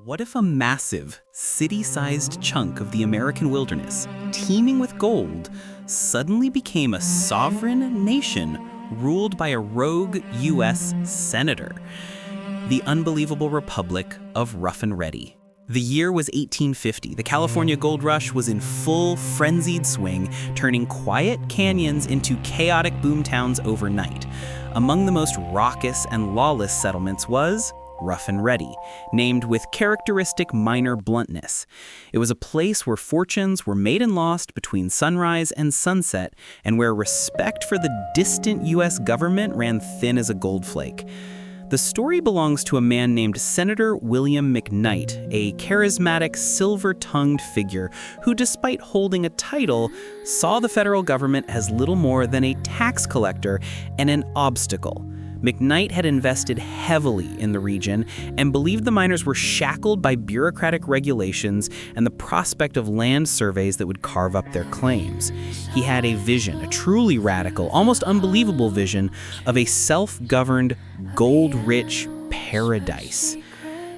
What if a massive, city-sized chunk of the American wilderness, teeming with gold, suddenly became a sovereign nation ruled by a rogue U.S. senator? The unbelievable Republic of Rough and Ready. The year was 1850. The California gold rush was in full, frenzied swing, turning quiet canyons into chaotic boomtowns overnight. Among the most raucous and lawless settlements was Rough and Ready, named with characteristic minor bluntness. It was a place where fortunes were made and lost between sunrise and sunset, and where respect for the distant U.S. government ran thin as a gold flake. The story belongs to a man named Senator William McKnight, a charismatic, silver-tongued figure who, despite holding a title, saw the federal government as little more than a tax collector and an obstacle. McKnight had invested heavily in the region and believed the miners were shackled by bureaucratic regulations and the prospect of land surveys that would carve up their claims. He had a vision, a truly radical, almost unbelievable vision of a self-governed, gold-rich paradise.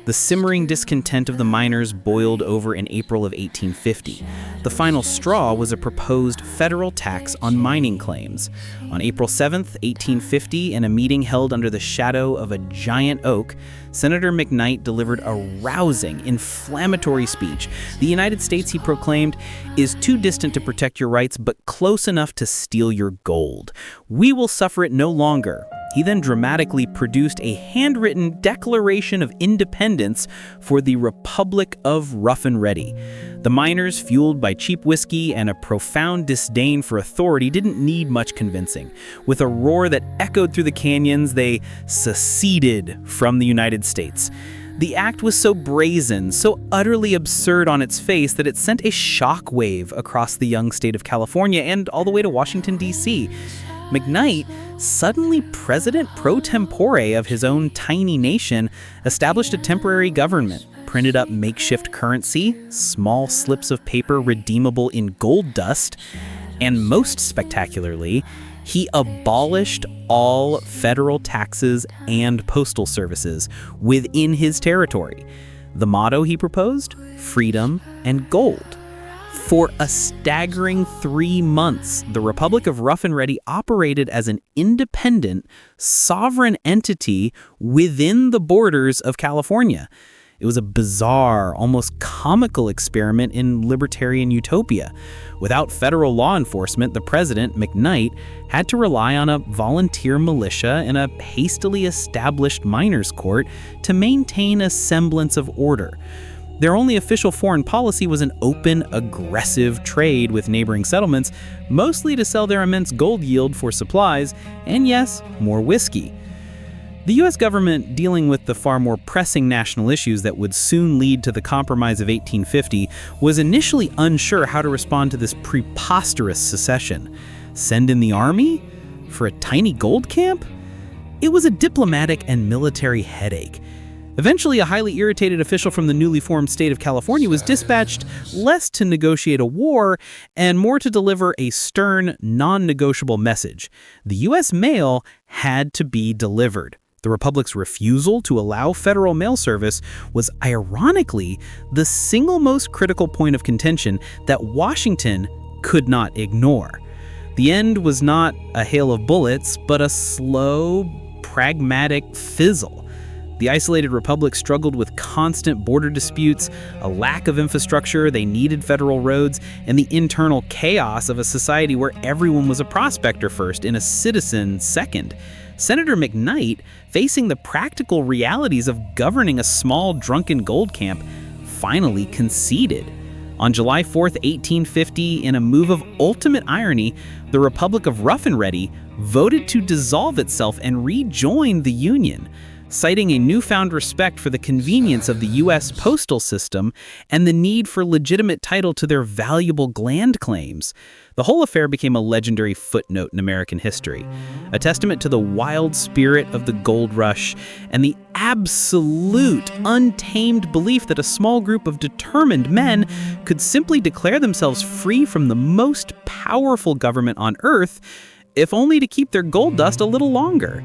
The simmering discontent of the miners boiled over in April of 1850. The final straw was a proposed federal tax on mining claims. On April 7th, 1850, in a meeting held under the shadow of a giant oak, Senator McKnight delivered a rousing, inflammatory speech. The United States, he proclaimed, is too distant to protect your rights, but close enough to steal your gold. We will suffer it no longer. He then dramatically produced a handwritten Declaration of Independence for the Republic of Rough and Ready. The miners, fueled by cheap whiskey and a profound disdain for authority, didn't need much convincing. With a roar that echoed through the canyons, they seceded from the United States. The act was so brazen, so utterly absurd on its face that it sent a shockwave across the young state of California and all the way to Washington, D.C. McKnight, suddenly president pro tempore of his own tiny nation, established a temporary government, printed up makeshift currency, small slips of paper redeemable in gold dust, and most spectacularly, he abolished all federal taxes and postal services within his territory. The motto he proposed? Freedom and gold. For a staggering 3 months, the Republic of Rough and Ready operated as an independent, sovereign entity within the borders of California. It was a bizarre, almost comical experiment in libertarian utopia. Without federal law enforcement, the president, McKnight, had to rely on a volunteer militia and a hastily established miners' court to maintain a semblance of order. Their only official foreign policy was an open, aggressive trade with neighboring settlements, mostly to sell their immense gold yield for supplies, and yes, more whiskey. The U.S. government, dealing with the far more pressing national issues that would soon lead to the Compromise of 1850, was initially unsure how to respond to this preposterous secession. Send in the army? For a tiny gold camp? It was a diplomatic and military headache. Eventually, a highly irritated official from the newly formed state of California was dispatched less to negotiate a war and more to deliver a stern, non-negotiable message. The U.S. mail had to be delivered. The Republic's refusal to allow federal mail service was ironically the single most critical point of contention that Washington could not ignore. The end was not a hail of bullets, but a slow, pragmatic fizzle. The isolated republic struggled with constant border disputes, a lack of infrastructure, they needed federal roads, and the internal chaos of a society where everyone was a prospector first and a citizen second. Senator McKnight, facing the practical realities of governing a small drunken gold camp, finally conceded. On July 4th, 1850, in a move of ultimate irony, the Republic of Rough and Ready voted to dissolve itself and rejoin the Union, citing a newfound respect for the convenience of the U.S. postal system and the need for legitimate title to their valuable land claims. The whole affair became a legendary footnote in American history, a testament to the wild spirit of the gold rush and the absolute, untamed belief that a small group of determined men could simply declare themselves free from the most powerful government on earth, if only to keep their gold dust a little longer.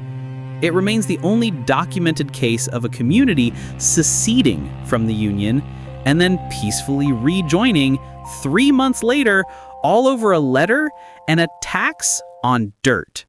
It remains the only documented case of a community seceding from the Union and then peacefully rejoining 3 months later, all over a letter and a tax on dirt.